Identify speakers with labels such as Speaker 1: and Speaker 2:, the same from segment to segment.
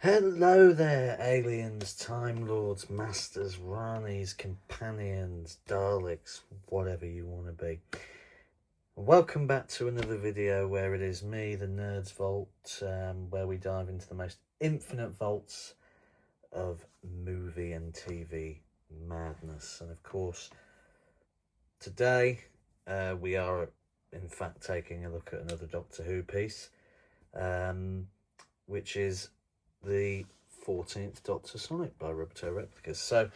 Speaker 1: Hello there, aliens, Time Lords, Masters, Ranis, Companions, Daleks, whatever you want to be. Welcome back to another video where it is me, the Nerds Vault, where we dive into the most infinite vaults of movie and TV madness. And of course, today we are in fact taking a look at another Doctor Who piece, which is the 14th Doctor Sonic by Rubbertoe Replicas. So,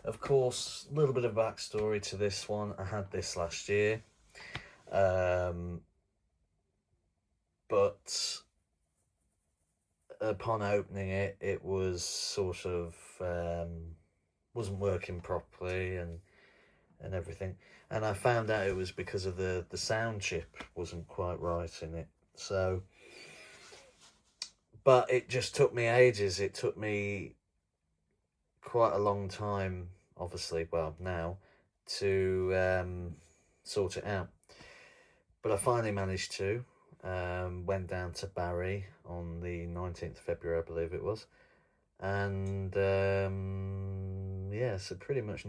Speaker 1: of course, a little bit of backstory to this one. I had this last year, but upon opening it, it was sort of wasn't working properly and everything. And I found out it was because of the sound chip wasn't quite right in it. So, but it just took me ages. It took me quite a long time, obviously, well, now, to sort it out. But I finally managed to. Went down to Barry on the 19th of February, I believe it was. And, yeah, so pretty much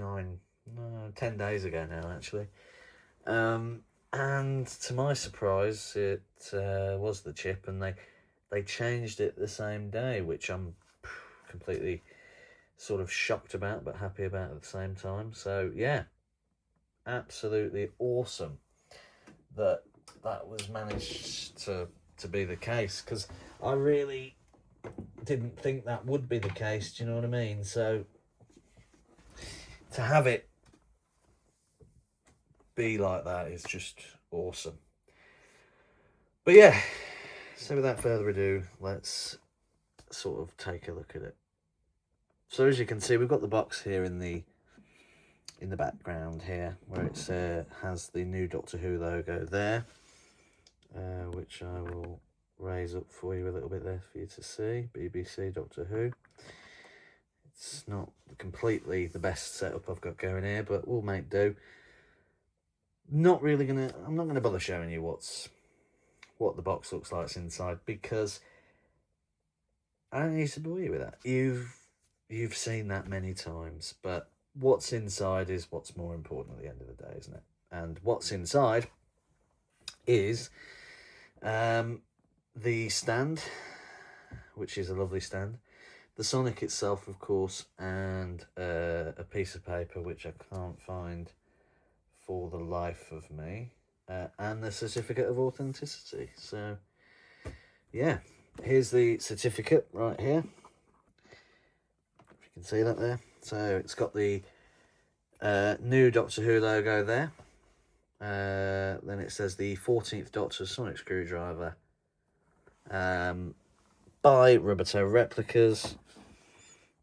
Speaker 1: 10 days ago now, actually. And to my surprise, it was the chip, and they changed it the same day, which I'm completely sort of shocked about, but happy about at the same time. So yeah, absolutely awesome that was managed to be the case, because I really didn't think that would be the case. Do you know what I mean? So to have it be like that is just awesome. But yeah, so without further ado, let's sort of take a look at it. So as you can see, we've got the box here in the background here, where it has the new Doctor Who logo there, which I will raise up for you a little bit there for you to see. BBC Doctor Who. It's not completely the best setup I've got going here, but we'll make do. I'm not gonna bother showing you what the box looks like inside, because I don't need to bore you with that. You've seen that many times, but what's inside is what's more important at the end of the day, isn't it? And what's inside is the stand, which is a lovely stand, the Sonic itself, of course, and a piece of paper which I can't find for the life of me, and the certificate of authenticity. So yeah, here's the certificate right here. If you can see that there. So it's got the new Doctor Who logo there. Then it says the 14th Doctor Sonic Screwdriver by Rubbertoe Replicas.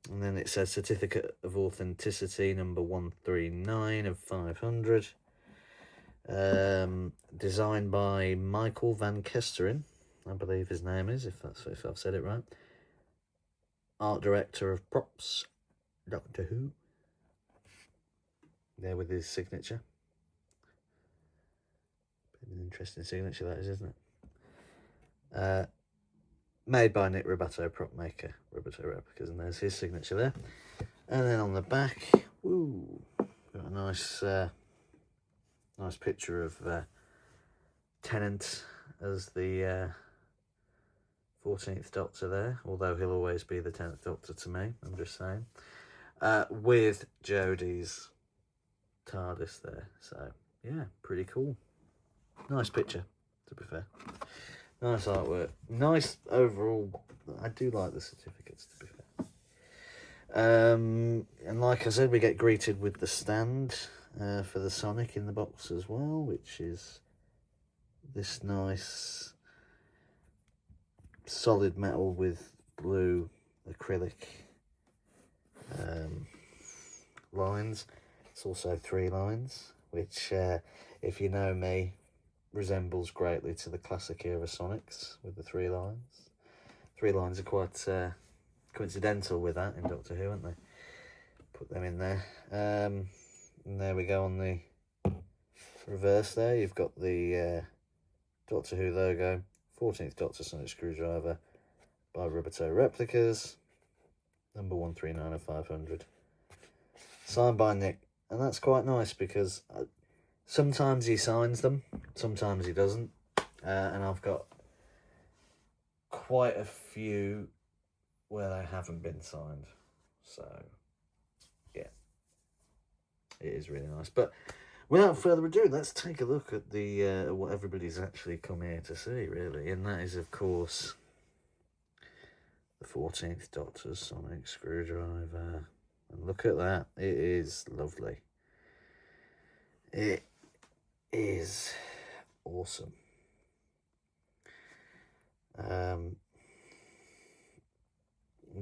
Speaker 1: And then it says Certificate of Authenticity number 139 of 500. Designed by Michael Van Kesteren, I believe his name is, if I've said it right. Art director of props, Doctor Who. There with his signature. Bit of an interesting signature that is, isn't it? Made by Nick Rubbertoe, prop maker, Rubbertoe Replicas, and there's his signature there. And then on the back, woo, got a nice picture of Tennant as the 14th Doctor there, although he'll always be the 10th Doctor to me, I'm just saying, with Jodie's TARDIS there. So yeah, pretty cool. Nice picture, to be fair. Nice artwork. Nice overall. I do like the certificates, to be fair. And like I said, we get greeted with the stand for the Sonic in the box as well, which is this nice solid metal with blue acrylic lines. It's also 3 lines, which, if you know me, resembles greatly to the classic era Sonics with the 3 lines. 3 lines are quite coincidental with that in Doctor Who, aren't they? Put them in there. And there we go on the reverse there. You've got the Doctor Who logo, 14th Doctor Sonic Screwdriver by Rubbertoe Replicas. number 139 of 500. Signed by Nick. And that's quite nice because sometimes he signs them, sometimes he doesn't. And I've got quite a few where they haven't been signed. So, yeah, it is really nice. But without further ado, let's take a look at the what everybody's actually come here to see, really. And that is, of course, the 14th Doctor's Sonic Screwdriver. And look at that. It is lovely. It is awesome.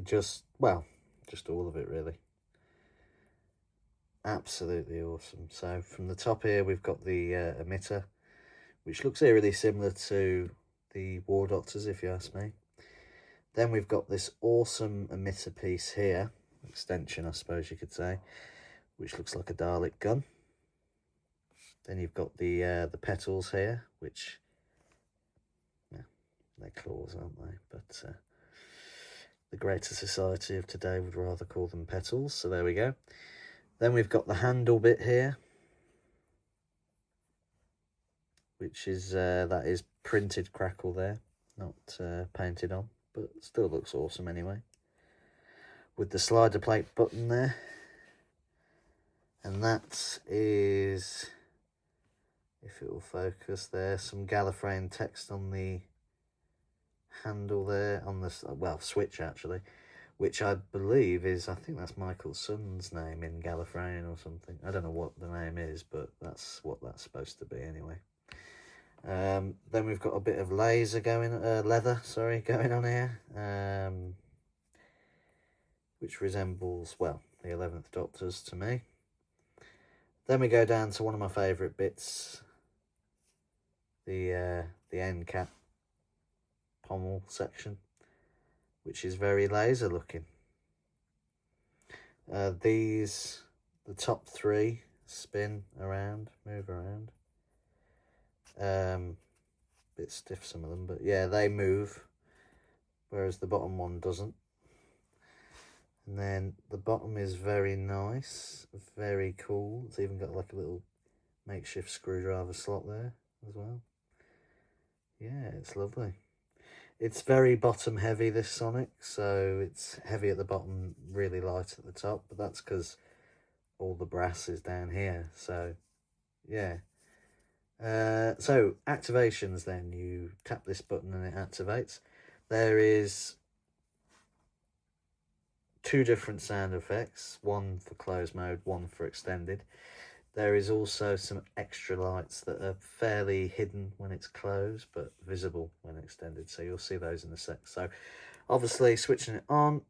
Speaker 1: Just all of it, really. Absolutely awesome. So from the top here, we've got the emitter, which looks eerily similar to the War Doctors, if you ask me. Then we've got this awesome emitter piece here, extension, I suppose you could say, which looks like a Dalek gun. Then you've got the petals here, which, yeah, they're claws, aren't they? But the greater society of today would rather call them petals, so there we go. Then we've got the handle bit here, which is, that is printed crackle there, not painted on, but still looks awesome anyway. With the slider plate button there. And that is, if it will focus there, some Gallifreyan text on the handle there, on the, well, switch actually, which I believe is, I think that's Michael's son's name in Gallifreyan or something. I don't know what the name is, but that's what that's supposed to be anyway. Then we've got a bit of laser going, leather, sorry, going on here, which resembles, well, the 11th Doctor's to me. Then we go down to one of my favourite bits, the end cap pommel section, which is very laser looking. These, the top three, spin around, move around. Bit stiff, some of them, but yeah, they move, whereas the bottom one doesn't. And then the bottom is very nice, very cool. It's even got like a little makeshift screwdriver slot there as well. Yeah, it's lovely. It's very bottom heavy, this Sonic, so it's heavy at the bottom, really light at the top, but that's because all the brass is down here, so yeah. So activations then, you tap this button and it activates. There is 2 different sound effects, one for closed mode, one for extended. There is also some extra lights that are fairly hidden when it's closed, but visible when extended. So you'll see those in a sec. So obviously switching it on.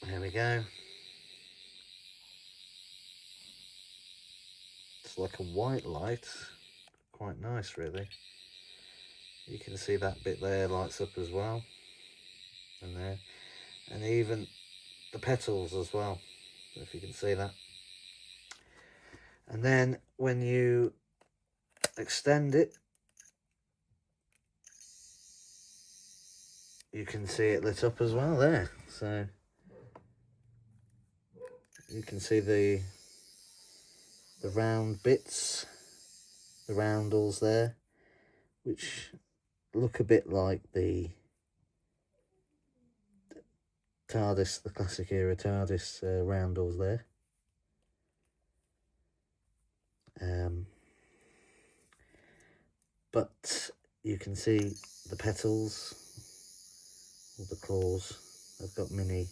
Speaker 1: There we go. It's like a white light. Quite nice, really. You can see that bit there lights up as well. And there. And even the petals as well, if you can see that. And then when you extend it, you can see it lit up as well there. So you can see the round bits, the roundels there, which look a bit like the TARDIS, the classic era TARDIS roundels there. But you can see the petals, or the claws, they've got mini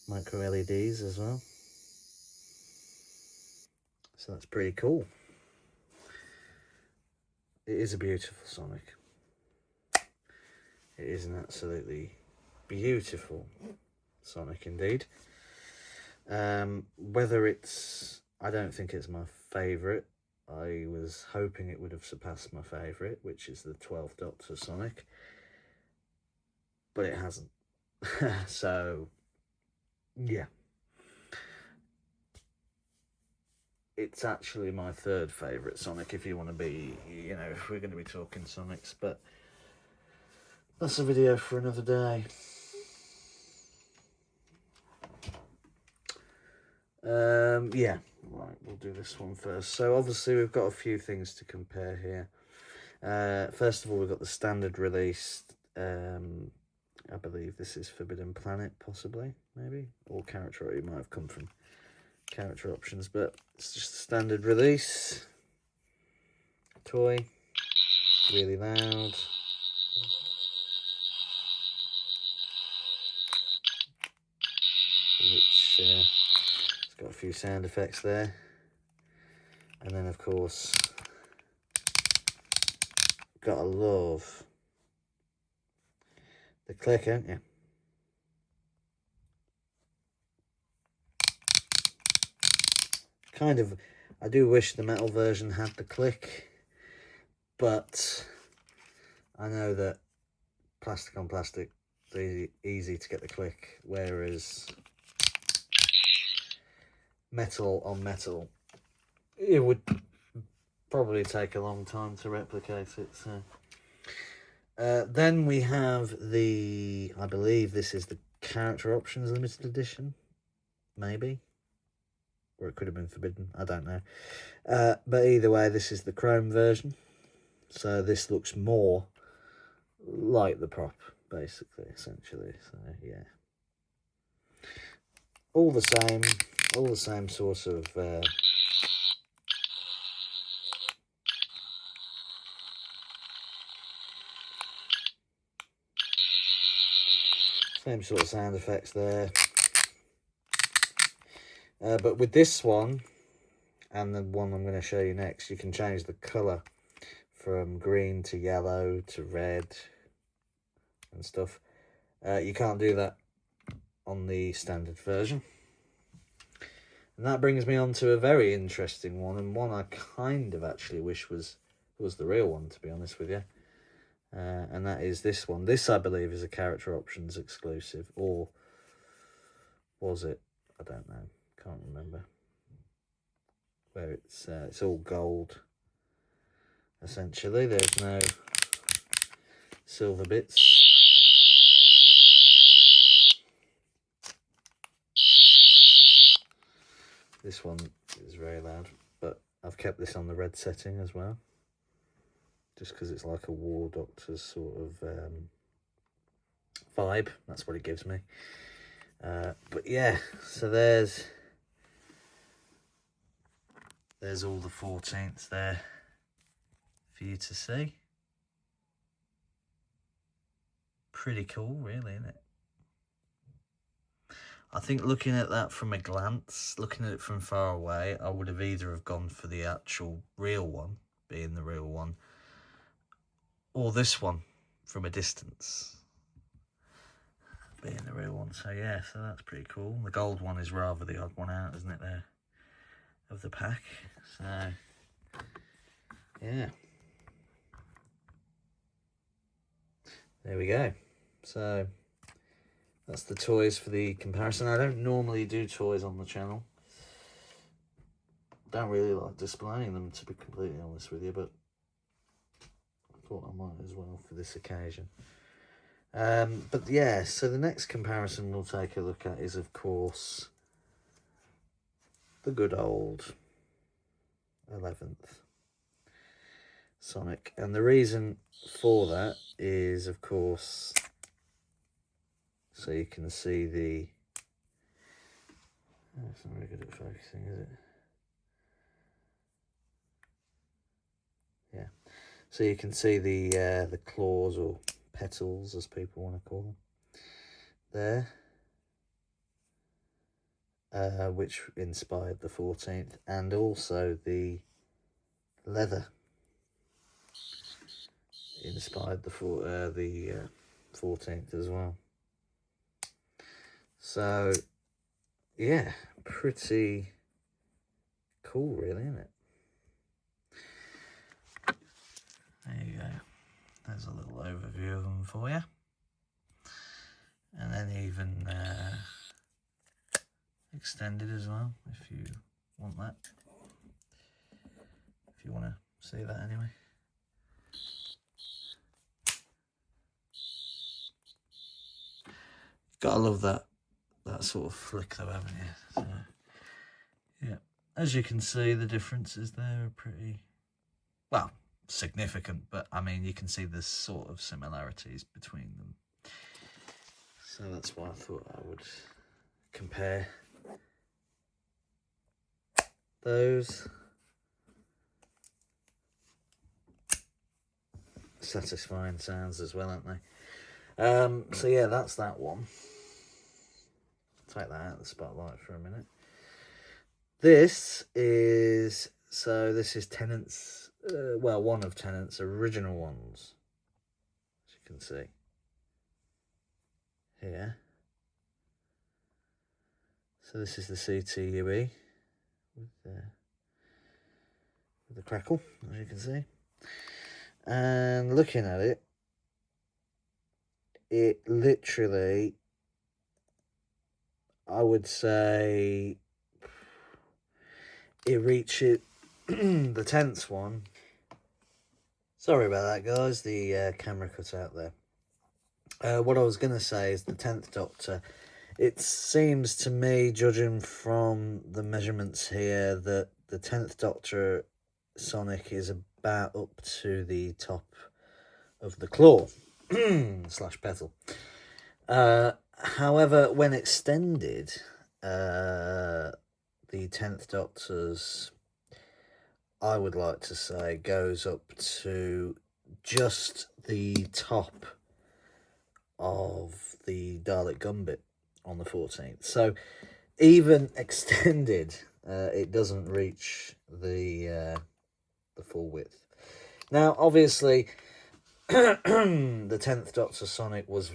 Speaker 1: micro LEDs as well. So that's pretty cool. It is a beautiful Sonic. It is an absolutely beautiful Sonic indeed. Whether it's, I don't think it's my favourite. I was hoping it would have surpassed my favourite, which is the 12th Doctor Sonic, but it hasn't. So yeah, it's actually my 3rd favourite Sonic, if you want to be, you know, if we're going to be talking Sonics, but that's a video for another day. Yeah, right, we'll do this one first. So obviously we've got a few things to compare here. First of all, we've got the standard release. I believe this is Forbidden Planet, possibly, maybe, or character. It might have come from character options, but it's just a standard release. Toy, really loud. Which it's got a few sound effects there. And then, of course, gotta love the click, haven't you? Kind of, I do wish the metal version had the click, but I know that plastic on plastic, it's easy to get the click, whereas metal on metal, it would probably take a long time to replicate it. So then we have the, I believe this is the character options limited edition, maybe, or it could have been forbidden, I don't know. But either way, this is the chrome version, so this looks more like the prop, basically, essentially. So yeah, all the same sort of same sort of sound effects there. But with this one, and the one I'm going to show you next, you can change the colour from green to yellow to red and stuff. You can't do that on the standard version. And that brings me on to a very interesting one, and one I kind of actually wish was the real one, to be honest with you. And that is this one. This, I believe, is a character options exclusive, or was it? I don't know. Can't remember. Where it's all gold, essentially. There's no silver bits. This one is very loud, but I've kept this on the red setting as well, just because it's like a War Doctor's sort of vibe. That's what it gives me. But yeah, so there's all the 14th there for you to see. Pretty cool, really, isn't it? I think looking at that from a glance, looking at it from far away, I would have either have gone for the actual real one, being the real one, or this one from a distance, being the real one. So yeah, so that's pretty cool. The gold one is rather the odd one out, isn't it, there, of the pack. So yeah, there we go. So that's the toys for the comparison. I don't normally do toys on the channel. Don't really like displaying them, to be completely honest with you, but I thought I might as well for this occasion. But yeah, so the next comparison we'll take a look at is, of course, the good old 11th Sonic. And the reason for that is, of course, so you can see the... Oh, it's not very good at focusing, is it? Yeah. So you can see the claws, or petals, as people want to call them, there. Which inspired the 14th, and also the leather inspired the 14th as well. So yeah, pretty cool, really, isn't it? There you go. There's a little overview of them for you, and then even extended as well, if you want that. If you want to see that anyway. Gotta love that sort of flick though, haven't you? So, Yeah, as you can see, the differences there are pretty, well, significant, but I mean, you can see there's sort of similarities between them. So that's why I thought I would compare those. Satisfying sounds as well, aren't they? So yeah, that's that one. Take that out of the spotlight for a minute. This is Tennant's, well, one of Tennant's original ones, as you can see here. So this is the CTUE with the crackle, as you can see. And looking at it, it literally, I would say, it reaches the 10th one. Sorry about that, guys. The camera cut out there. What I was going to say is the 10th Doctor. It seems to me, judging from the measurements here, that the 10th Doctor Sonic is about up to the top of the claw slash petal. However, when extended, the 10th Doctor's, I would like to say, goes up to just the top of the Dalek Gambit on the 14th. So even extended, it doesn't reach the full width. Now, obviously, the 10th Doctor Sonic was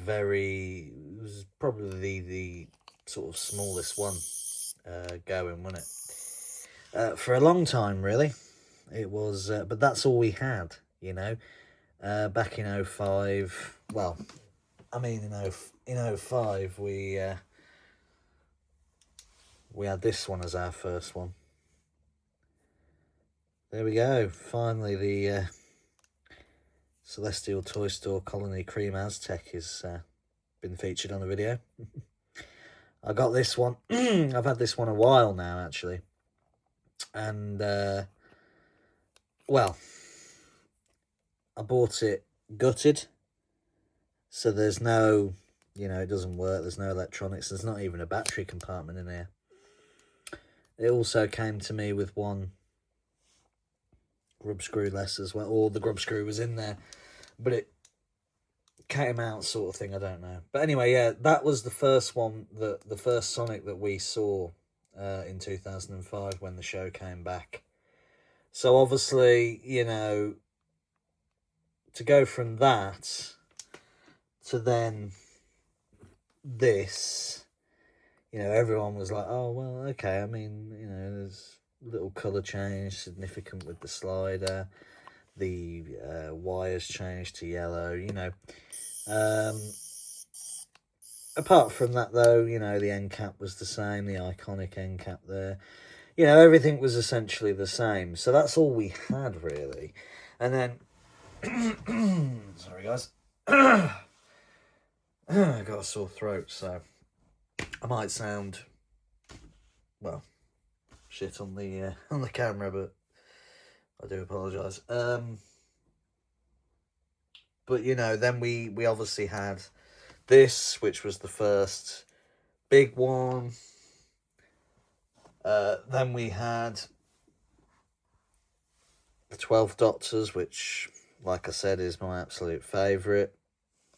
Speaker 1: probably the sort of smallest one going, wasn't it? For a long time, really. It was, but that's all we had, you know. Back in 05, well, I mean, in 05, we had this one as our first one. There we go. Finally, the Celestial Toy Store Colony Cream Aztec has been featured on the video. I got this one. I've had this one a while now, actually. And, well, I bought it gutted. So there's no, it doesn't work. There's no electronics. There's not even a battery compartment in here. It also came to me with one grub screw less as well. Or the grub screw was in there. But it came out sort of thing. I don't know. But anyway, yeah, that was the first one, the first Sonic that we saw in 2005 when the show came back. So obviously, to go from that to then this, everyone was like, oh, well, okay. I mean, there's a little colour change, significant with the slider. The wires changed to yellow, Apart from that, though, the end cap was the same, the iconic end cap there. Everything was essentially the same. So that's all we had, really. And then, sorry, guys. I got a sore throat, so I might sound, well, shit on the camera, but I do apologise. But then we obviously had this, which was the first big one. Then we had the 12 Doctors, which, like I said, is my absolute favourite.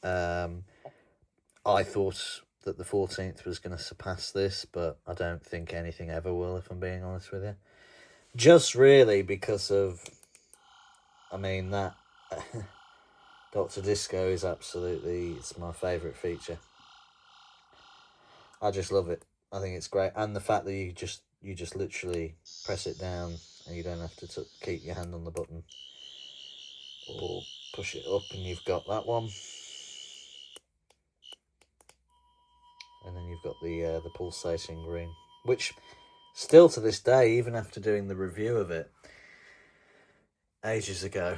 Speaker 1: I thought that the 14th was going to surpass this, but I don't think anything ever will, if I'm being honest with you. Just really because of, I mean, that Dr. Disco is absolutely, it's my favourite feature. I just love it. I think it's great. And the fact that you just literally press it down and you don't have to keep your hand on the button or push it up, and you've got that one. And then you've got the pulsating green, which still to this day, even after doing the review of it ages ago,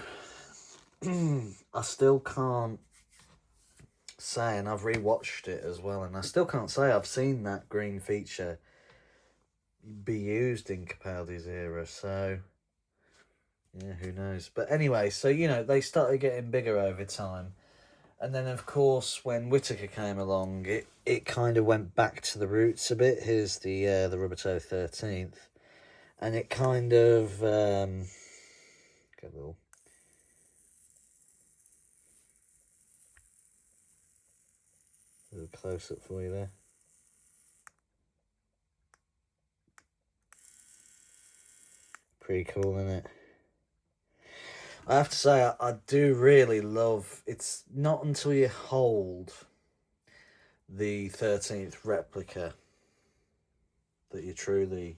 Speaker 1: I still can't say, and I've rewatched it as well, and I still can't say I've seen that green feature be used in Capaldi's era, so yeah, who knows. But anyway, so you know, they started getting bigger over time. And then, of course, when Whittaker came along, it kind of went back to the roots a bit. Here's the Rubbertoe 13th. And it kind of... get a little close-up for you there. Pretty cool, isn't it? I have to say, I do really love... It's not until you hold the 13th replica that you truly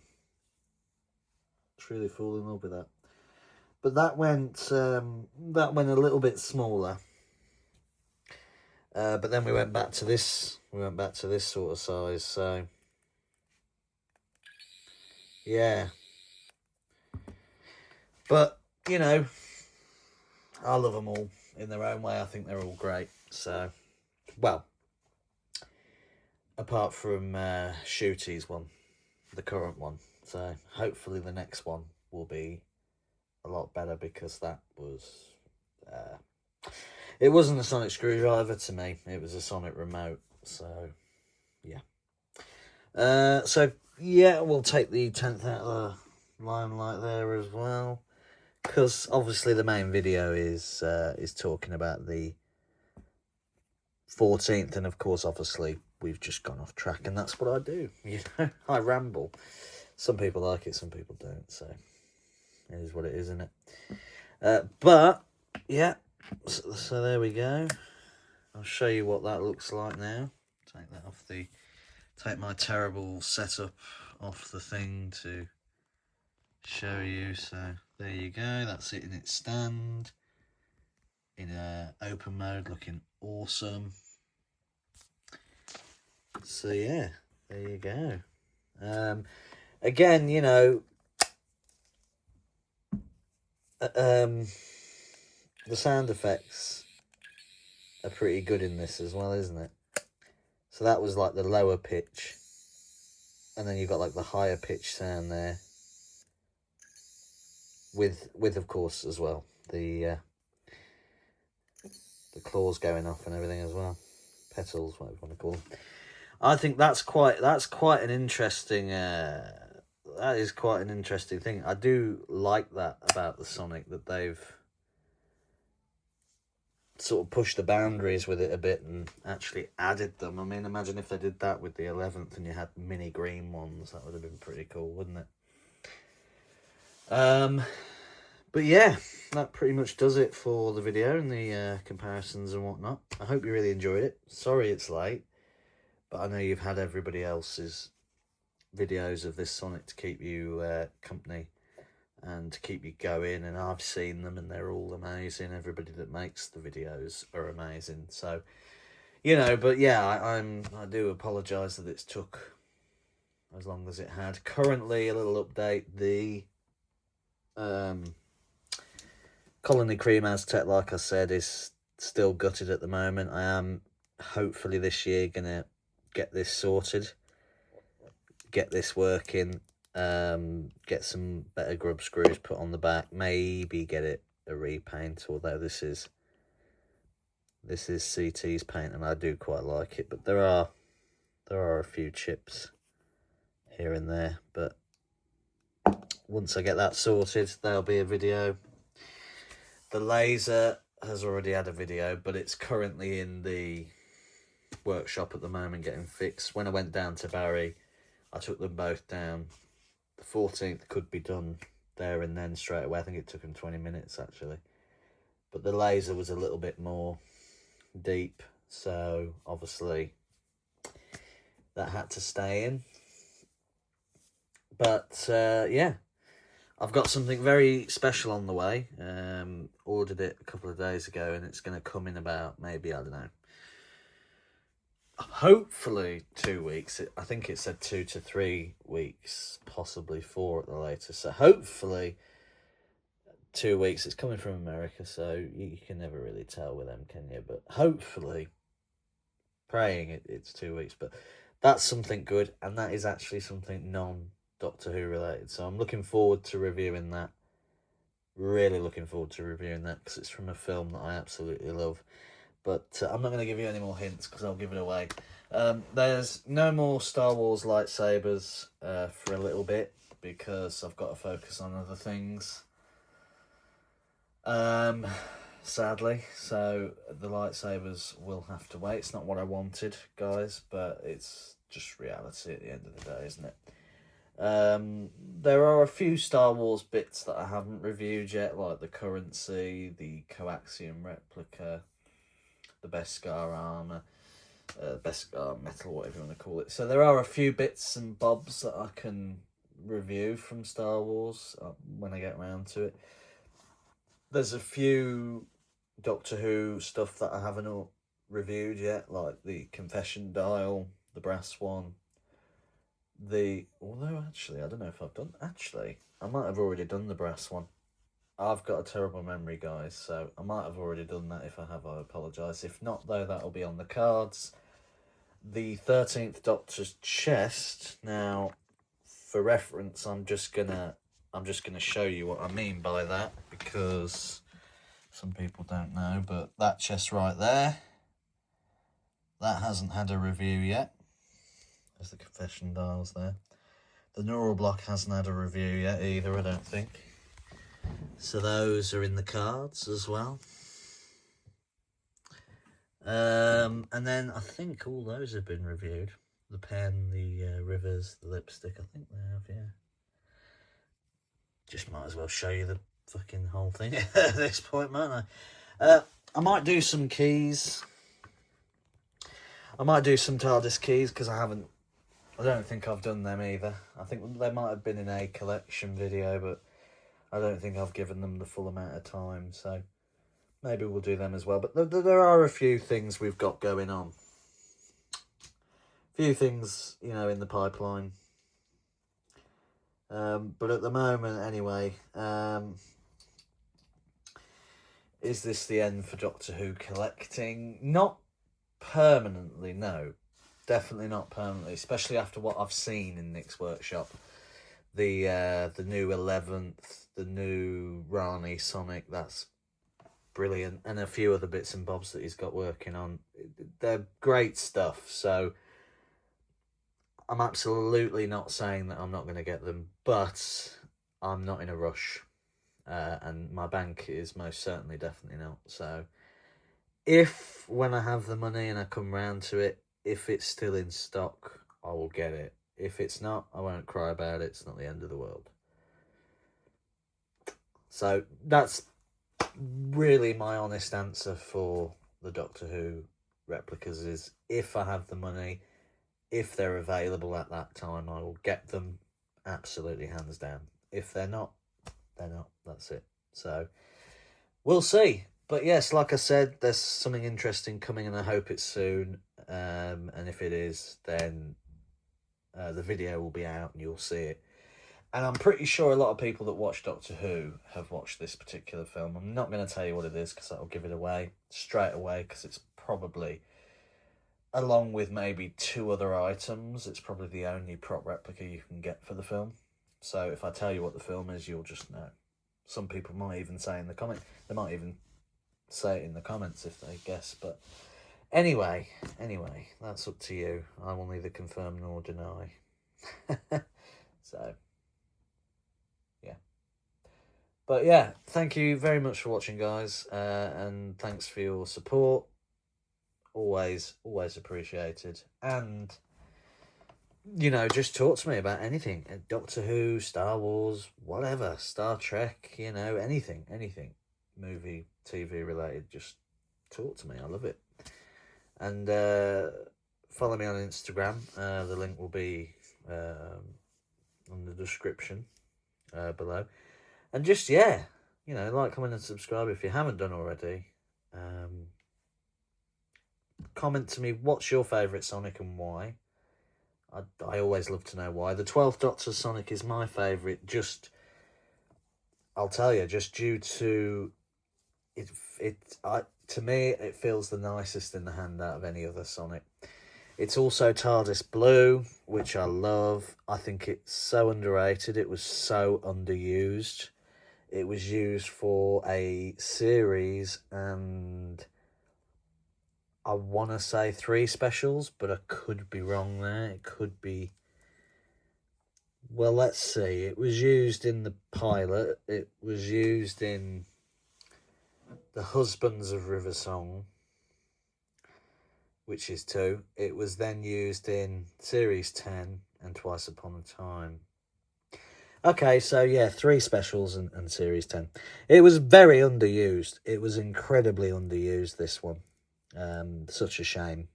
Speaker 1: fall in love with that. But that went a little bit smaller. But then we went back to this. We went back to this sort of size. So yeah. But you know, I love them all in their own way. I think they're all great. So, well, apart from Shooty's one, the current one. So hopefully the next one will be a lot better, because that was it wasn't a sonic screwdriver to me, it was a sonic remote. So yeah, so yeah, we'll take the 10th out of the limelight there as well, because obviously the main video is talking about the 14th, and of course obviously we've just gone off track, and that's what I do, you know. I ramble. Some people like it, some people don't, so it is what it is, isn't it? But yeah, so there we go. I'll show you what that looks like now. Take my terrible setup off the thing to show you. So there you go. That's it in its stand, in open mode, looking awesome. So yeah, there you go. Again, you know, the sound effects are pretty good in this as well, isn't it? So that was like the lower pitch, and then you've got like the higher pitch sound there, with of course as well the claws going off and everything as well, petals, whatever you want to call them. I think that's quite an interesting that is quite an interesting thing. I do like that about the Sonic, that they've sort of pushed the boundaries with it a bit and actually added them. I mean, imagine if they did that with the 11th and you had mini green ones. That would have been pretty cool, wouldn't it? But yeah, that pretty much does it for the video and the comparisons and whatnot. I hope you really enjoyed it. Sorry it's late, but I know you've had everybody else's videos of this Sonic to keep you company and to keep you going, and I've seen them and they're all amazing. Everybody that makes the videos are amazing. So, you know, but yeah, I do apologise that it's took as long as it had. Currently, a little update, the Colony Cream Aztec, like I said, is still gutted at the moment. I am hopefully this year gonna get this sorted, get this working, get some better grub screws put on the back, maybe get it a repaint, although this is CT's paint and I do quite like it, but there are a few chips here and there. But once I get that sorted, there'll be a video. The laser has already had a video, but it's currently in the workshop at the moment getting fixed. When I went down to Barry, I took them both down. The 14th could be done there and then straight away. I think it took him 20 minutes actually. But the laser was a little bit more deep, so obviously that had to stay in. But yeah, I've got something very special on the way. Ordered it a couple of days ago and it's going to come in about maybe, I don't know, hopefully 2 weeks. I think it said 2 to 3 weeks, possibly 4 at the latest. So hopefully 2 weeks. It's coming from America, so you can never really tell with them, can you? But hopefully, praying it's 2 weeks. But that's something good, and that is actually something non Doctor Who related. So I'm looking forward to reviewing that. Really looking forward to reviewing that because it's from a film that I absolutely love. But I'm not going to give you any more hints because I'll give it away. There's no more Star Wars lightsabers for a little bit because I've got to focus on other things. Sadly, so the lightsabers will have to wait. It's not what I wanted, guys, but it's just reality at the end of the day, isn't it? There are a few Star Wars bits that I haven't reviewed yet, like the currency, the coaxium replica, the Beskar armor, Beskar metal, whatever you want to call it. So there are a few bits and bobs that I can review from Star Wars when I get around to it. There's a few Doctor Who stuff that I haven't reviewed yet, like the confession dial, the brass one. Although actually, I don't know if I've done. Actually, I might have already done the brass one. I've got a terrible memory, guys, so I might have already done that. If I have, I apologise. If not, though, that'll be on the cards. The 13th Doctor's chest. Now, for reference, I'm just gonna show you what I mean by that, because some people don't know, but that chest right there, that hasn't had a review yet. There's the confession dials there. The neural block hasn't had a review yet either, I don't think. So those are in the cards as well. And then I think all those have been reviewed. The pen, the rivers, the lipstick, I think they have, yeah. Just might as well show you the fucking whole thing at this point, mightn't I? I might do some keys. I might do some TARDIS keys because I don't think I've done them either. I think they might have been in a collection video, but I don't think I've given them the full amount of time, so maybe we'll do them as well. But there are a few things we've got going on. A few things, in the pipeline. But at the moment, anyway, is this the end for Doctor Who collecting? Not permanently, no. Definitely not permanently, especially after what I've seen in Nick's workshop. The new 11th, the new Rani Sonic, that's brilliant. And a few other bits and bobs that he's got working on. They're great stuff, so I'm absolutely not saying that I'm not going to get them, but I'm not in a rush. And my bank is most certainly definitely not. So if, when I have the money and I come round to it, if it's still in stock, I will get it. If it's not, I won't cry about it. It's not the end of the world. So that's really my honest answer for the Doctor Who replicas is, if I have the money, if they're available at that time, I will get them, absolutely, hands down. If they're not, they're not. That's it. So we'll see. But yes, like I said, there's something interesting coming and I hope it's soon. And if it is, then the video will be out and you'll see it. And I'm pretty sure a lot of people that watch Doctor Who have watched this particular film. I'm not going to tell you what it is because that'll give it away straight away, because it's probably, along with maybe 2 other items, it's probably the only prop replica you can get for the film. So if I tell you what the film is, you'll just know. Some people might even say in the comment, they might even say it in the comments if they guess, but anyway, that's up to you. I will neither confirm nor deny. So, yeah. But yeah, thank you very much for watching, guys, and thanks for your support. Always appreciated. And, just talk to me about anything. Doctor Who, Star Wars, whatever, Star Trek, anything. Movie, TV related, just talk to me. I love it. And follow me on Instagram. The link will be on the description below. And just, like, comment and subscribe if you haven't done already. Comment to me, what's your favourite Sonic and why? I always love to know why. The 12th Doctor Sonic is my favourite, I'll tell you, just due to to me, it feels the nicest in the hand out of any other Sonic. It's also TARDIS Blue, which I love. I think it's so underrated. It was so underused. It was used for a series and I want to say 3 specials, but I could be wrong there. It could be... Well, let's see. It was used in the pilot. It was used in The Husbands of River Song, which is 2. It was then used in Series 10 and Twice Upon a Time. Okay, so yeah, 3 specials and Series 10. It was very underused. It was incredibly underused, this one. Such a shame.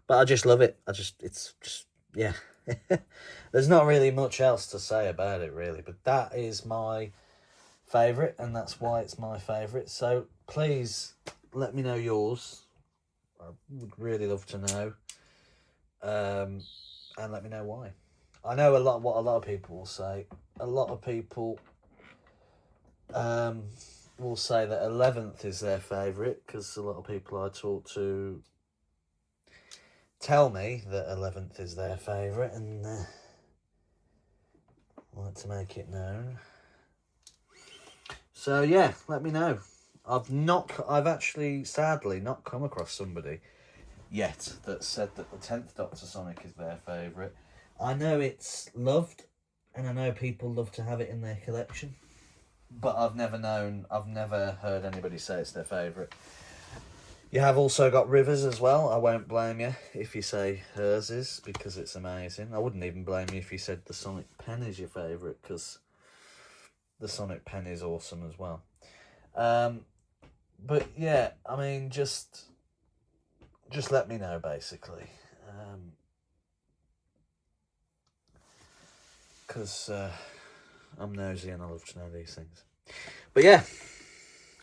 Speaker 1: But I just love it. It's just, yeah. There's not really much else to say about it, really. But that is my favourite, and that's why it's my favourite. So please let me know yours. I would really love to know. And let me know why. I know what a lot of people will say. A lot of people will say that 11th is their favourite, because a lot of people I talk to tell me that 11th is their favourite, and like to make it known. So yeah, let me know. I've actually sadly not come across somebody yet that said that the 10th Doctor Sonic is their favourite. I know it's loved, and I know people love to have it in their collection, but I've never heard anybody say it's their favourite. You have also got Rivers as well. I won't blame you if you say hers is, because it's amazing. I wouldn't even blame you if you said the Sonic Pen is your favourite, because the Sonic Pen is awesome as well. But yeah, I mean, just let me know, basically. Because I'm nosy and I love to know these things. But yeah,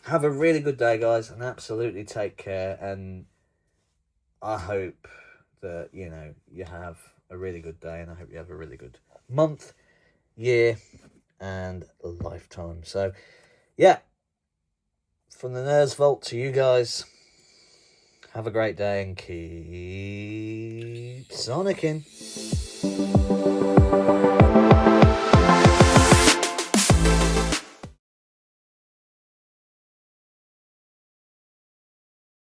Speaker 1: have a really good day, guys, and absolutely take care. And I hope that, you have a really good day, and I hope you have a really good month, year, and lifetime. So, yeah, from the Nerds Vault to you guys, have a great day and keep sonicking.